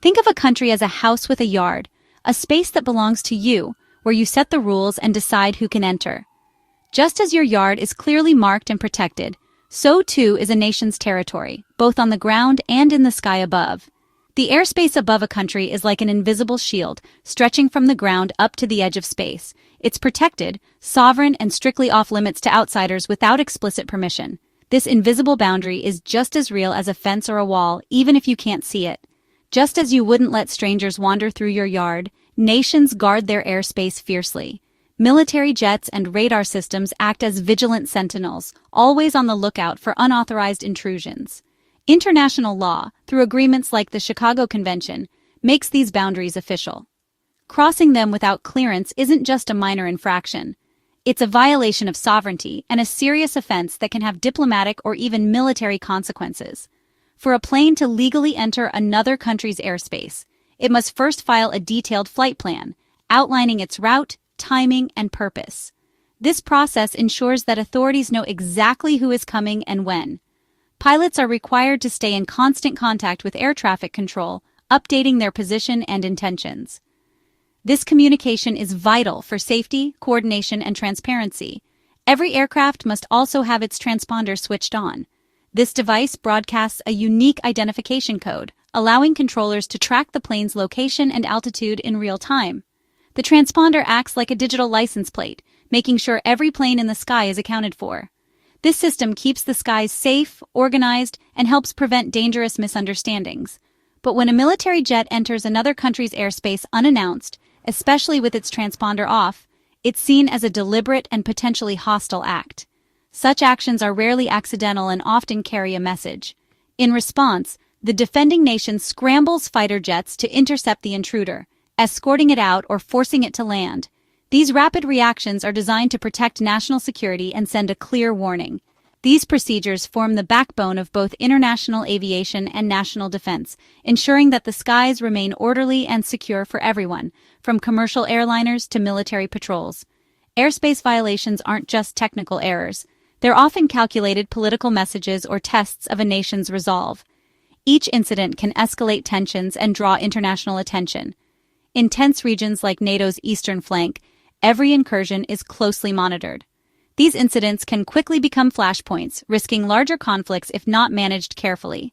Think of a country as a house with a yard, a space that belongs to you, where you set the rules and decide who can enter. Just as your yard is clearly marked and protected, so too is a nation's territory, both on the ground and in the sky above. The airspace above a country is like an invisible shield, stretching from the ground up to the edge of space. It's protected, sovereign, and strictly off-limits to outsiders without explicit permission. This invisible boundary is just as real as a fence or a wall, even if you can't see it. Just as you wouldn't let strangers wander through your yard, nations guard their airspace fiercely. Military jets and radar systems act as vigilant sentinels, always on the lookout for unauthorized intrusions. International law, through agreements like the Chicago Convention, makes these boundaries official. Crossing them without clearance isn't just a minor infraction. It's a violation of sovereignty and a serious offense that can have diplomatic or even military consequences. For a plane to legally enter another country's airspace, it must first file a detailed flight plan, outlining its route, timing, and purpose. This process ensures that authorities know exactly who is coming and when. Pilots are required to stay in constant contact with air traffic control, updating their position and intentions. This communication is vital for safety, coordination, and transparency. Every aircraft must also have its transponder switched on. This device broadcasts a unique identification code, allowing controllers to track the plane's location and altitude in real time. The transponder acts like a digital license plate, making sure every plane in the sky is accounted for. This system keeps the skies safe, organized, and helps prevent dangerous misunderstandings. But when a military jet enters another country's airspace unannounced, especially with its transponder off, it's seen as a deliberate and potentially hostile act. Such actions are rarely accidental and often carry a message. In response, the defending nation scrambles fighter jets to intercept the intruder, escorting it out or forcing it to land. These rapid reactions are designed to protect national security and send a clear warning. These procedures form the backbone of both international aviation and national defense, ensuring that the skies remain orderly and secure for everyone, from commercial airliners to military patrols. Airspace violations aren't just technical errors. They're often calculated political messages or tests of a nation's resolve. Each incident can escalate tensions and draw international attention. In tense regions like NATO's eastern flank, every incursion is closely monitored. These incidents can quickly become flashpoints, risking larger conflicts if not managed carefully.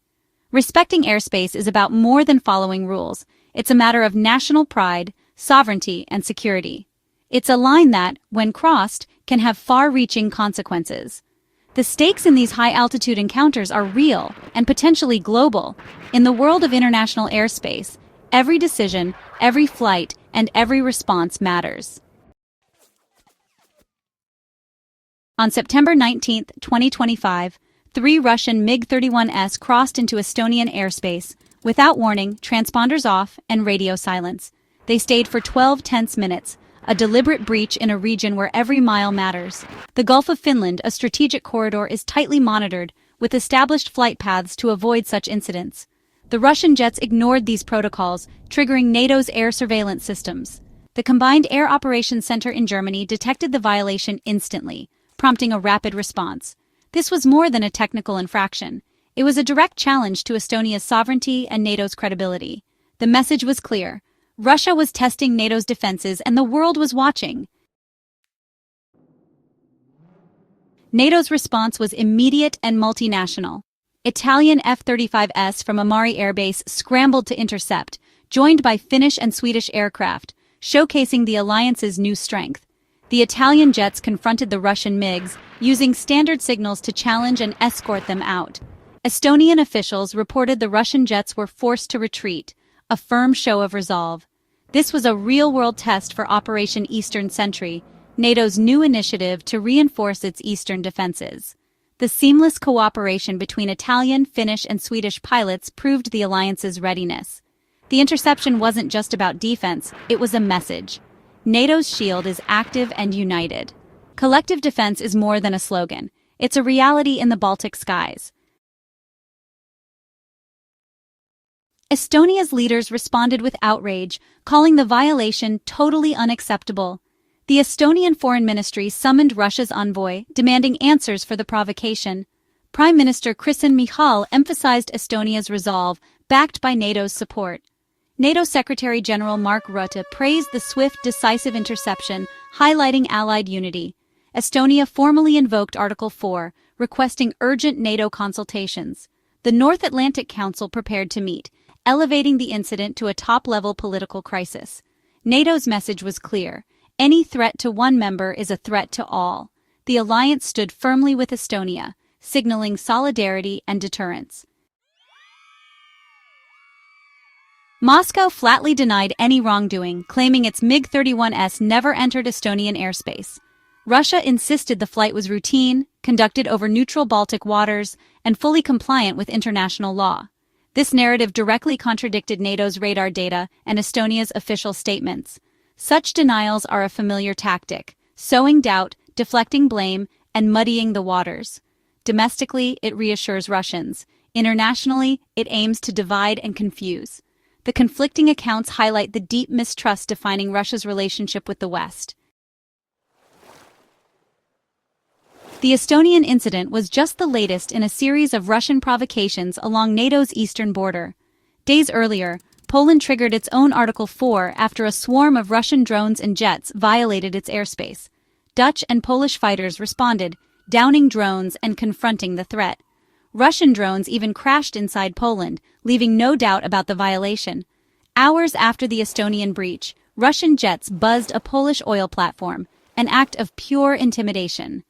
Respecting airspace is about more than following rules. It's a matter of national pride, sovereignty, and security. It's a line that, when crossed, can have far-reaching consequences. The stakes in these high-altitude encounters are real and potentially global. In the world of international airspace, every decision, every flight, and every response matters. On September 19, 2025, 3 Russian MiG-31s crossed into Estonian airspace, without warning, transponders off, and radio silence. They stayed for 12 tense minutes, a deliberate breach in a region where every mile matters. The Gulf of Finland, a strategic corridor, is tightly monitored, with established flight paths to avoid such incidents. The Russian jets ignored these protocols, triggering NATO's air surveillance systems. The Combined Air Operations Center in Germany detected the violation instantly, prompting a rapid response. This was more than a technical infraction. It was a direct challenge to Estonia's sovereignty and NATO's credibility. The message was clear. Russia was testing NATO's defenses and the world was watching. NATO's response was immediate and multinational. Italian F-35s from Amari Air Base scrambled to intercept, joined by Finnish and Swedish aircraft, showcasing the alliance's new strength. The Italian jets confronted the Russian MiGs, using standard signals to challenge and escort them out. Estonian officials reported the Russian jets were forced to retreat, a firm show of resolve. This was a real-world test for Operation Eastern Sentry, NATO's new initiative to reinforce its eastern defenses. The seamless cooperation between Italian, Finnish, and Swedish pilots proved the alliance's readiness. The interception wasn't just about defense, it was a message. NATO's shield is active and united. Collective defense is more than a slogan. It's a reality in the Baltic skies. Estonia's leaders responded with outrage, calling the violation totally unacceptable. The Estonian Foreign Ministry summoned Russia's envoy, demanding answers for the provocation. Prime Minister Krisen Michal emphasized Estonia's resolve, backed by NATO's support. NATO Secretary-General Mark Rutte praised the swift, decisive interception, highlighting Allied unity. Estonia formally invoked Article 4, requesting urgent NATO consultations. The North Atlantic Council prepared to meet, elevating the incident to a top-level political crisis. NATO's message was clear. Any threat to one member is a threat to all. The alliance stood firmly with Estonia, signaling solidarity and deterrence. Moscow flatly denied any wrongdoing, claiming its MiG-31s never entered Estonian airspace. Russia insisted the flight was routine, conducted over neutral Baltic waters, and fully compliant with international law. This narrative directly contradicted NATO's radar data and Estonia's official statements. Such denials are a familiar tactic, sowing doubt, deflecting blame, and muddying the waters. Domestically, it reassures Russians. Internationally, it aims to divide and confuse. The conflicting accounts highlight the deep mistrust defining Russia's relationship with the West. The Estonian incident was just the latest in a series of Russian provocations along NATO's eastern border. Days earlier, Poland triggered its own Article 4 after a swarm of Russian drones and jets violated its airspace. Dutch and Polish fighters responded, downing drones and confronting the threat. Russian drones even crashed inside Poland, leaving no doubt about the violation. Hours after the Estonian breach, Russian jets buzzed a Polish oil platform, an act of pure intimidation.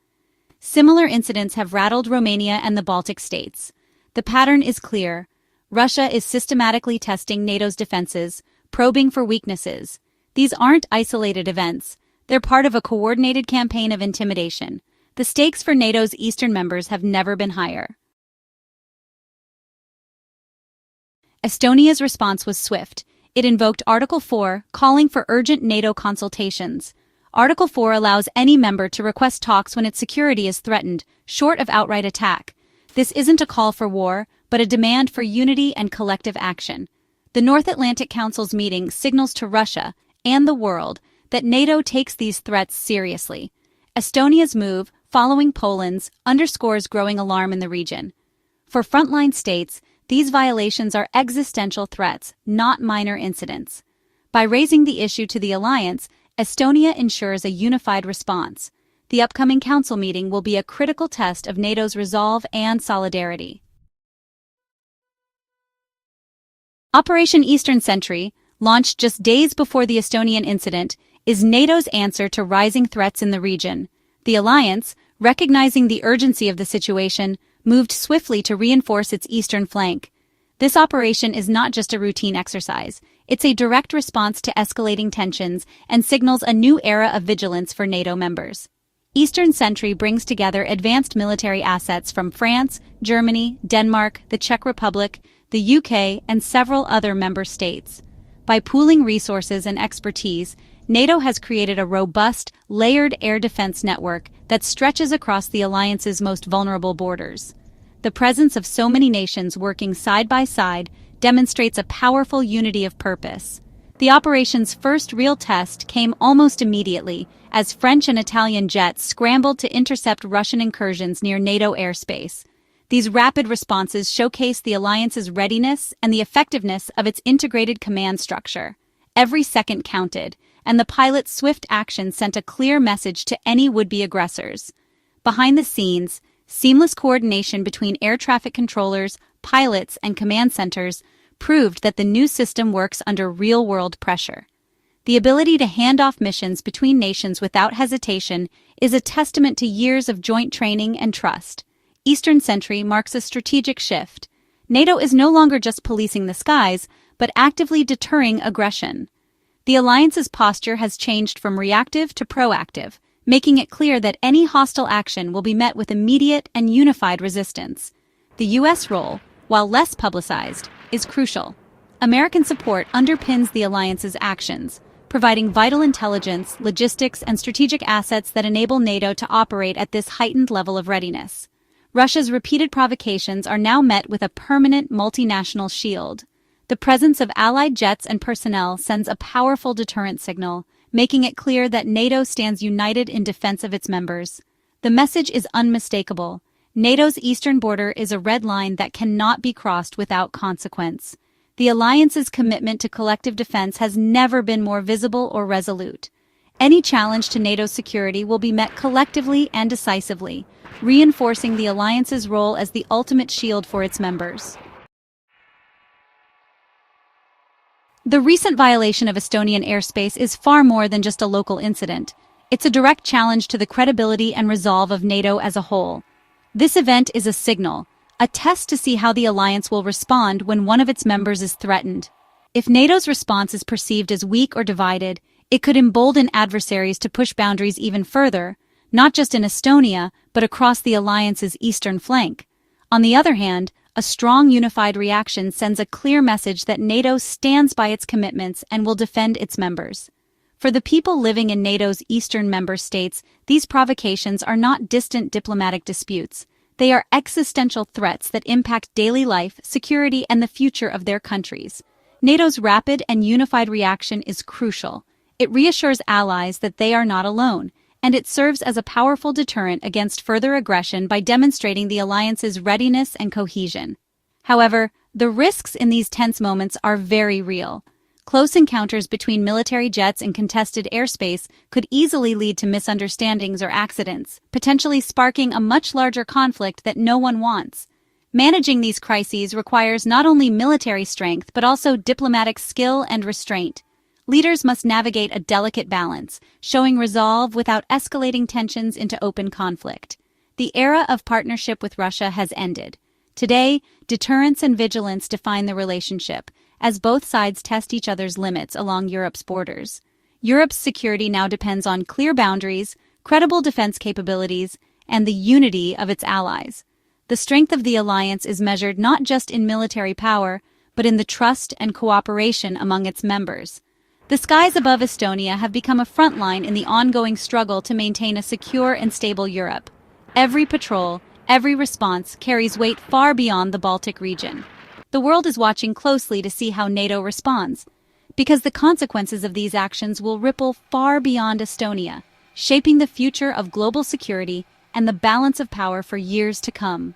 Similar incidents have rattled Romania and the Baltic states. The pattern is clear. Russia is systematically testing NATO's defenses, probing for weaknesses. These aren't isolated events. They're part of a coordinated campaign of intimidation. The stakes for NATO's eastern members have never been higher. Estonia's response was swift. It invoked Article 4, calling for urgent NATO consultations. Article 4 allows any member to request talks when its security is threatened, short of outright attack. This isn't a call for war, but a demand for unity and collective action. The North Atlantic Council's meeting signals to Russia and the world that NATO takes these threats seriously. Estonia's move, following Poland's, underscores growing alarm in the region. For frontline states, these violations are existential threats, not minor incidents. By raising the issue to the alliance, Estonia ensures a unified response. The upcoming council meeting will be a critical test of NATO's resolve and solidarity. Operation Eastern Sentry, launched just days before the Estonian incident, is NATO's answer to rising threats in the region. The alliance, recognizing the urgency of the situation, moved swiftly to reinforce its eastern flank. This operation is not just a routine exercise. It's a direct response to escalating tensions and signals a new era of vigilance for NATO members. Eastern Sentry brings together advanced military assets from France, Germany, Denmark, the Czech Republic, the UK, and several other member states. By pooling resources and expertise, NATO has created a robust, layered air defense network that stretches across the alliance's most vulnerable borders. The presence of so many nations working side by side demonstrates a powerful unity of purpose. The operation's first real test came almost immediately, as French and Italian jets scrambled to intercept Russian incursions near NATO airspace. These rapid responses showcase the alliance's readiness and the effectiveness of its integrated command structure. Every second counted, and the pilot's swift action sent a clear message to any would-be aggressors. Behind the scenes, seamless coordination between air traffic controllers, pilots, and command centers proved that the new system works under real-world pressure. The ability to hand off missions between nations without hesitation is a testament to years of joint training and trust. Eastern Sentry marks a strategic shift. NATO is no longer just policing the skies, but actively deterring aggression. The alliance's posture has changed from reactive to proactive, making it clear that any hostile action will be met with immediate and unified resistance. The U.S. role, while less publicized, is crucial. American support underpins the alliance's actions, providing vital intelligence, logistics, and strategic assets that enable NATO to operate at this heightened level of readiness. Russia's repeated provocations are now met with a permanent multinational shield. The presence of Allied jets and personnel sends a powerful deterrent signal, making it clear that NATO stands united in defense of its members. The message is unmistakable. NATO's eastern border is a red line that cannot be crossed without consequence. The alliance's commitment to collective defense has never been more visible or resolute. Any challenge to NATO's security will be met collectively and decisively, reinforcing the alliance's role as the ultimate shield for its members. The recent violation of Estonian airspace is far more than just a local incident. It's a direct challenge to the credibility and resolve of NATO as a whole. This event is a signal, a test to see how the alliance will respond when one of its members is threatened. If NATO's response is perceived as weak or divided, it could embolden adversaries to push boundaries even further, not just in Estonia, but across the alliance's eastern flank. On the other hand, a strong unified reaction sends a clear message that NATO stands by its commitments and will defend its members. For the people living in NATO's eastern member states, these provocations are not distant diplomatic disputes. They are existential threats that impact daily life, security, and the future of their countries. NATO's rapid and unified reaction is crucial. It reassures allies that they are not alone, and it serves as a powerful deterrent against further aggression by demonstrating the alliance's readiness and cohesion. However, the risks in these tense moments are very real. Close encounters between military jets in contested airspace could easily lead to misunderstandings or accidents, potentially sparking a much larger conflict that no one wants. Managing these crises requires not only military strength but also diplomatic skill and restraint. Leaders must navigate a delicate balance, showing resolve without escalating tensions into open conflict. The era of partnership with Russia has ended. Today, deterrence and vigilance define the relationship, as both sides test each other's limits along Europe's borders. Europe's security now depends on clear boundaries, credible defense capabilities, and the unity of its allies. The strength of the alliance is measured not just in military power, but in the trust and cooperation among its members. The skies above Estonia have become a front line in the ongoing struggle to maintain a secure and stable Europe. Every patrol, every response carries weight far beyond the Baltic region. The world is watching closely to see how NATO responds, because the consequences of these actions will ripple far beyond Estonia, shaping the future of global security and the balance of power for years to come.